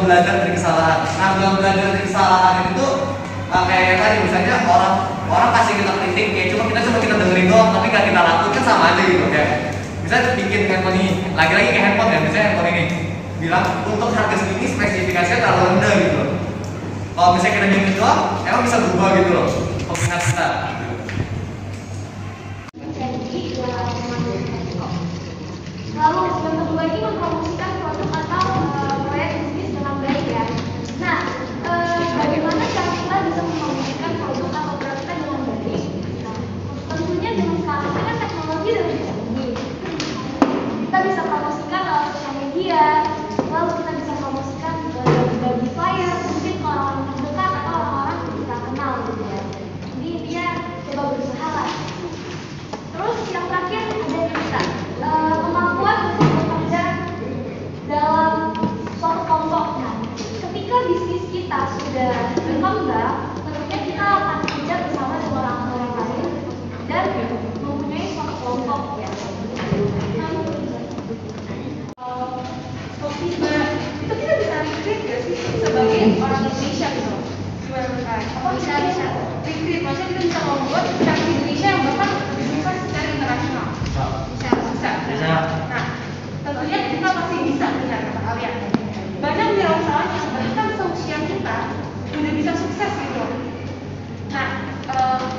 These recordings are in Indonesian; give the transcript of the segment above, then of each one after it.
belajar dari kesalahan. Nah, bilang belajar dari kesalahan itu kayak tadi misalnya orang kasih kita kritik, kayak cuma kita dengerin doang, tapi gak kita lakukan, kan sama aja gitu kayak. Misalnya bikin handphone ini, lagi-lagi kayak handphone ya, misalnya handphone ini bilang untuk harga segini spesifikasinya terlalu rendah gitu loh. Kalau misalnya kita bikin doang, emang bisa berubah gitu loh peminat kita. Lalu yang kedua ini mempromosikan produk atau proyek bisnis dengan baik ya. Nah, bagaimana cara kita bisa mempromosikan produk atau proyek kita dengan baik? Nah, tentunya dengan sekarang ini kan teknologi udah lebih canggih. Kita bisa promosikan lewat sosial media, lalu kita bisa promosikan bagi flyer, mungkin ke orang-orang terdekat atau orang-orang yang kita kenal gitu ya. Jadi intinya coba berusaha lah. Terus yang terakhir ada kita kemampuan untuk bekerja dalam suatu kelompok. Nah, ketika bisnis kita sudah berkembang, tentunya kita akan bekerja bersama dengan orang-orang lain dan mempunyai suatu kelompok ya. Skoptisme itu kita bisa recruit gak sih sebagai orang Indonesia gitu? Gimana kan? Apa bisa recruit? Maksudnya kita bisa membuat produk Indonesia yang bahkan lebih sukses secara internasional. Bisa. Nah, tentunya kita pasti bisa dengan kata kalian. Banyak wirausahawan yang bahkan seusia kita udah bisa sukses gitu. Nah,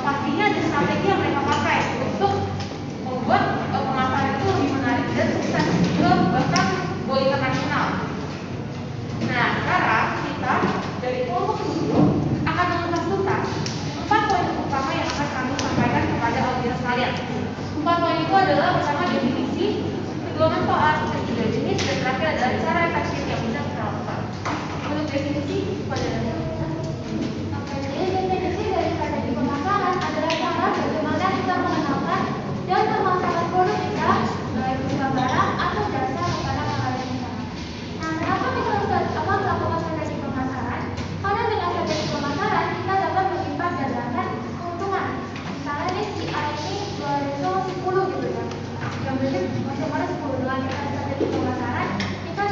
pastinya ada strategi yang mereka pakai untuk membuat pemasaran itu lebih menarik dan sukses ke bahkan go internasional. Nah, sekarang kita dari kelompok itu akan mengupas tuntas 4 poin utama yang akan kami sampaikan kepada audiens kalian. 4 poin itu adalah pertama definisi, kedua manfaat, ketiga jenis, dan terakhir adalah cara efektif yang bisa kita lakukan. Untuk definisi pada definisi dari strategi pemasaran adalah cara bagaimana kita mengenalkan dan memasarkan produk kita baik berupa barang atau jasa kepada klien kita. Nah, kenapa kita harus melakukan strategi pemasaran? Karena dengan strategi pemasaran kita dapat melipat gandakan keuntungan. Misalnya nih si A ini 10 gitu ya, yang berarti customer 10 dengan kita strategi pemasaran kita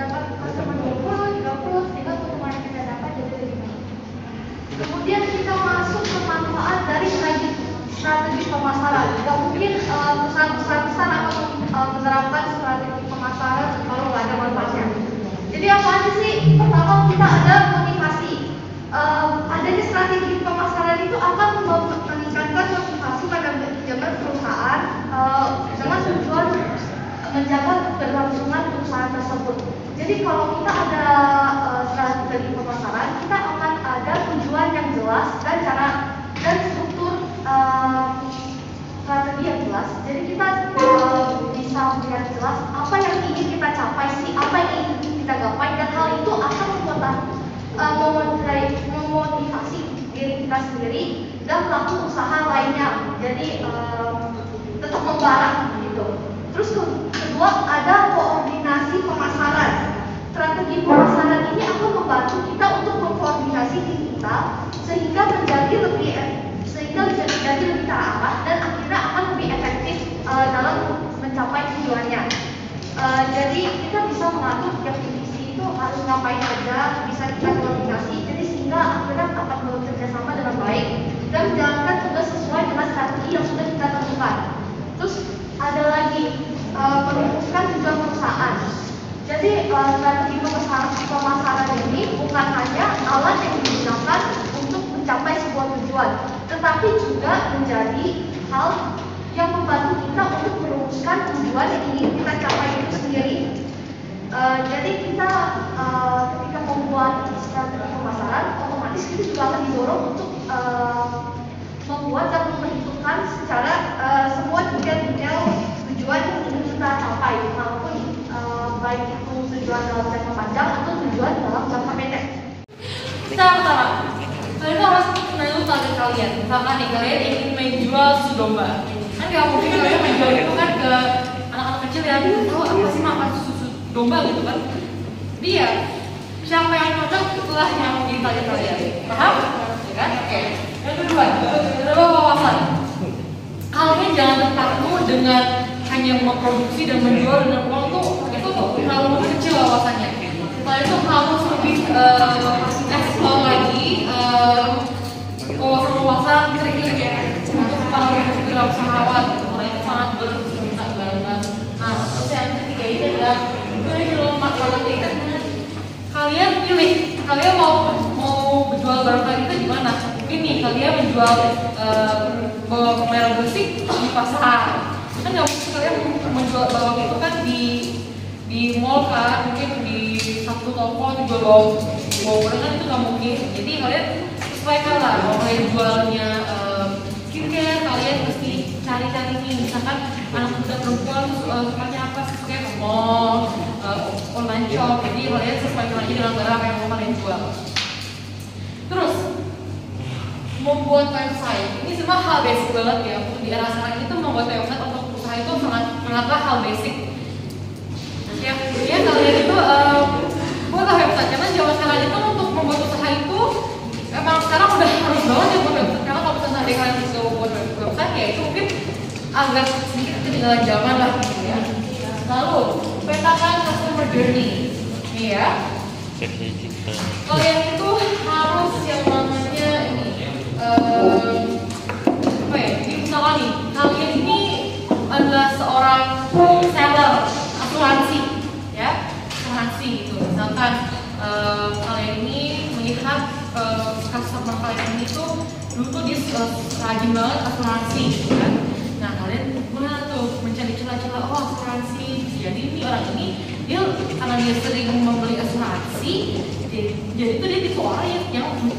dapat customer 20, 30 sehingga keuntungan yang kita dapat jadi lebih banyak. Kemudian kita masuk ke manfaat dari strategi pemasaran. Gak mungkin perusahaan besar akan menerapkan strategi pemasaran kalau nggak ada manfaatnya. Jadi apa aja sih? Pertama kita ada motivasi. Adanya strategi pemasaran itu akan meningkatkan motivasi pada manajemen perusahaan dengan tujuan menjaga keberlangsungan perusahaan tersebut. Jadi kalau kita ada strategi pemasaran, kita akan ada tujuan yang jelas dan cara dan struktur strategi yang jelas. Jadi kita bisa melihat jelas apa yang ingin kita capai sih, apa yang ingin kita gapai, dan hal itu akan memotivasi diri kita sendiri dan pelaku usaha lainnya. Jadi tetap membara gitu. Terus kedua ada koordinasi pemasaran. Strategi pemasaran ini akan membantu kita untuk mengkoordinasi diri kita sehingga menjadi lebih terarah dan akhirnya akan lebih efektif dalam mencapai tujuannya. Jadi kita bisa mengatur tiap divisi itu harus ngapain aja, bisa kita koordinasi, jadi sehingga akhirnya dapat bekerja sama dengan baik dan menjalankan tugas sesuai dengan strategi yang sudah kita tentukan. Terus ada lagi merumuskan tujuan perusahaan. Jadi strategi pemasaran ini bukan hanya alat yang digunakan untuk mencapai sebuah tujuan, tetapi juga menjadi hal yang membantu kita untuk merumuskan tujuan yang ingin kita capai itu sendiri. Jadi kita ketika membuat strategi pemasaran, otomatis kita juga akan didorong untuk membuat dan memperhitungkan secara semua detail tujuan yang ingin kita capai, maupun baik itu tujuan dalam jangka panjang atau tujuan dalam jangka pendek. Pertama, kalian tuh harus menentukan target kalian. Misalkan nih kalian ingin menjual susu domba, kan nggak mungkin kalian menjual itu kan ke anak-anak kecil yang tahu apa sih makan susu domba gitu kan. Dia siapa yang cocok itulah yang menjadi target kalian. Paham? Ya kan? Oke. Yang kedua adalah wawasan. Kalian jangan terpaku dengan hanya memproduksi dan menjual dengan uang itu terlalu kecil wawasannya. kalian tuh harus lebih explore lagi wawasan-wawasan kira-kira ya untuk para wirausahawan gitu. Kalian itu sangat berguna banget. Nah, terus yang ketiga ini adalah curriculum marketing. Kalian pilih, kalian mau berjual barang kalian itu gimana? Mungkin nih kalian menjual bawang merah bersih di pasar. Kan nggak mungkin kalian menjual bawang itu kan di mall kan, mungkin di satu toko dijual bawang merah kan itu nggak mungkin. Jadi kalian sesuaikan lah, kalau kalian jualnya skincare, kalian mesti cari-cari nih, misalkan anak muda perempuan sukanya apa, suka ke mall, online shop, jadi kalian sesuaikan lagi dengan barang yang mau kalian jual. Terus membuat website, ini semua hal basic banget ya. Untuk di era sekarang ini tuh membuat website untuk usaha itu sangatlah hal basic. Ya kalian itu buatlah website, karena zaman sekarang itu untuk membuat usaha itu emang sekarang udah harus banget ya buat website. Karena kalau misalnya dari kalian bisa buat website ya itu mungkin agak sedikit ketinggalan zaman lah gitu ya. Lalu petakan customer journey, nih ya. Kalian itu harus yang namanya ini apa ya? Jadi misalnya nih, kalian ini adalah seorang seller asuransi, ya, asuransi gitu. Misalkan kalian ini melihat customer kalian ini tuh dulu tuh dia rajin banget asuransi, gitu kan? Nah kalian boleh tuh mencari celah-celah, oh asuransi, jadi ini orang ini dia karena dia sering membeli asuransi, jadi itu dia tipe orang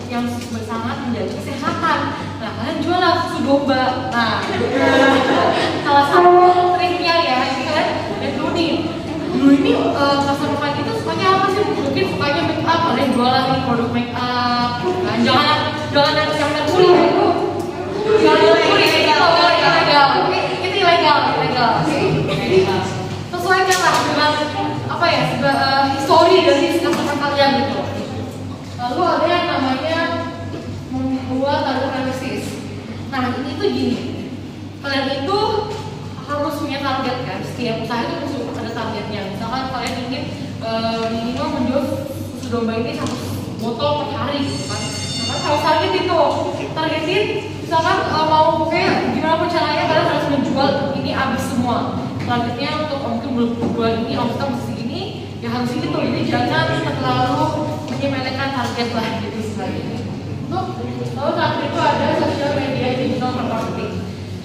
yang sangat menjaga kesehatan. Nah kalian jualah susu domba. Nah salah satu triknya ya, ini kalian lihat dulu nih. Dulu ini customer kalian itu sukanya apa sih? Mungkin sukanya make up, kalian jualan nih produk make up. Nah, jangan yang merkuri ya itu. Jangan merkuri itu ilegal. Itu ilegal. Sesuaikan lah dengan apa ya, histori dari customer kalian gitu. Lalu ada yang namanya membuat target analisis. Nah ini tuh gini, kalian itu harus punya target kan. Setiap usaha itu harus ada targetnya. Misalkan kalian ingin minimal menjual susu domba ini 1 botol per hari gitu kan. Nah, harus targetin. Misalkan mau kayak gimana pun caranya kalian harus menjual ini habis semua. Targetnya untuk mungkin bulan ini omset segini, ya harus gitu. Jadi jangan terlalu menyepelekan target lah gitu sebenarnya. Lalu terakhir itu ada social media digital marketing.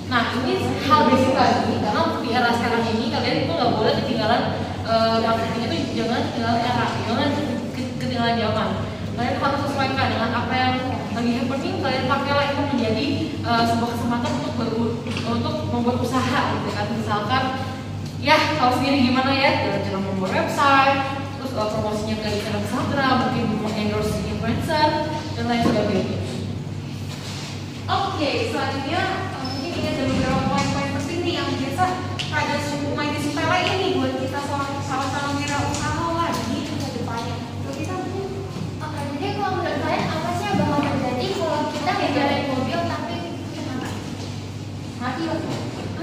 Nah ini hal basic lagi, karena di era sekarang ini kalian itu nggak boleh ketinggalan marketing itu, jangan ketinggalan era, jangan ketinggalan zaman. Kalian harus sesuaikan dengan apa yang lagi happening, kalian pakailah itu menjadi sebuah kesempatan untuk membuat usaha gitu kan. Misalkan ya tahu sendiri gimana ya, cara membuat website, terus promosinya ke Instagram, mungkin endorse influencer dan lain sebagainya. Oke, selanjutnya mungkin ini ada beberapa poin-poin penting nih yang biasa ada lumayan disepelein nih buat kita sama-sama wirausahawan di masa depannya. Terus kita mungkin Jadi kalau menurut kalian apa sih yang bakal terjadi kalau kita ngendarain mobil tapi kenapa? Mati loh.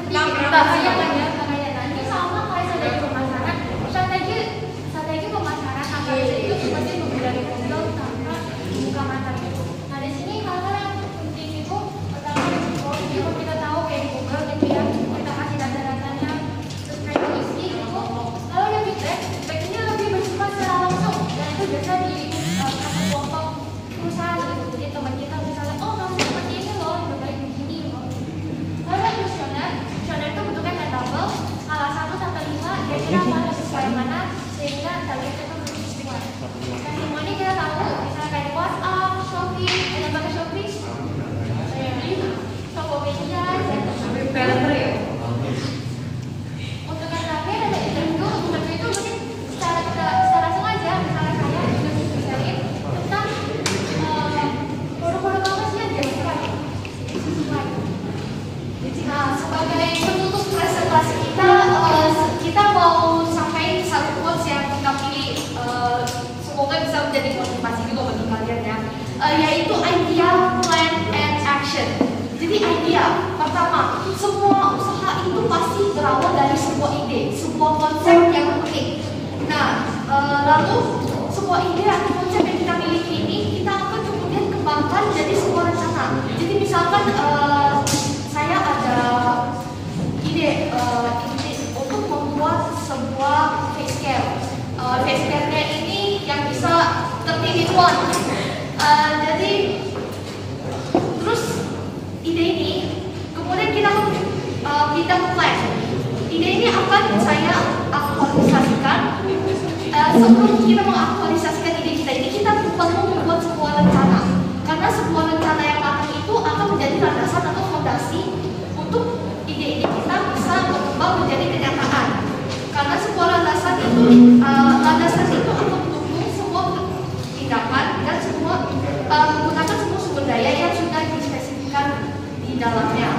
Yang Makanya nanti sama kayak strategi pemasaran, strategi pemasaran akan itu seperti mengendari mobil tanpa buka mata gitu. Nah di sini hal-hal yang penting itu pertama kalau kita tahu kayak di Google gitu ya, kita kasih data-datanya, terus prediksi gitu. Lalu yang feedback-nya lebih bersifat secara langsung dan itu biasa di kelompok perusahaan gitu. Jadi teman kita misalnya, oh kamu seperti ini loh, lebih baik begini loh. Lalu yang kuesioner itu bentuknya tabel skala 1 sampai 5, kira-kira mana sesuai mana sehingga target itu lebih sesuai. Dan semua ini kita tahu, misalnya kayak WhatsApp, Shopee, ada pakai Shopee, Tokopedia, Peleter ya. untuk yang terakhir ada interview itu mungkin secara sengaja misalnya saya juga spesialin tentang produk-produk apa sih yang dilakukan sesuai. Nah sebagai penutup presentasi kita mau sampaikan satu quotes yang kita pilih, semoga bisa menjadi motivasi juga bagi kalian ya, yaitu idea, plan, and action. Jadi idea, pertama, semua usaha itu pasti berawal dari sebuah ide, sebuah konsep yang unik. Nah, lalu sebuah ide atau konsep yang kita miliki ini kita akan kemudian kembangkan jadi sebuah rencana. Jadi misalkan saya ada ide untuk membuat sebuah face cam. Face camnya ini yang bisa 13-in-1. Jadi terus ide ini kemudian kita pindah ke plan. Ide ini akan saya aktualisasikan. Sebelum kita mengaktualisasikan ide kita ini, kita perlu membuat sebuah rencana. Karena sebuah rencana yang matang itu akan menjadi landasan atau fondasi untuk ide-ide kita bisa berkembang menjadi kenyataan. Karena sebuah landasan itu akan mendukung semua tindakan dan semua menggunakan semua sumber daya yang sudah dispesifikkan di dalamnya.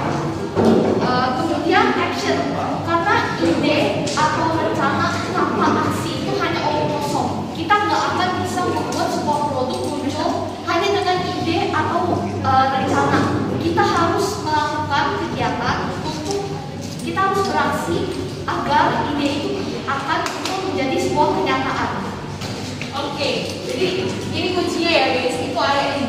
Kemudian action, karena ide atau rencana tanpa aksi itu hanya omong kosong. Kita nggak akan bisa membuat sebuah produk muncul hanya dengan ide atau rencana. Kita harus melakukan kegiatan untuk kita harus beraksi agar ide itu akan menjadi sebuah kenyataan. Oke, jadi ini kuncinya ya guys, itu ada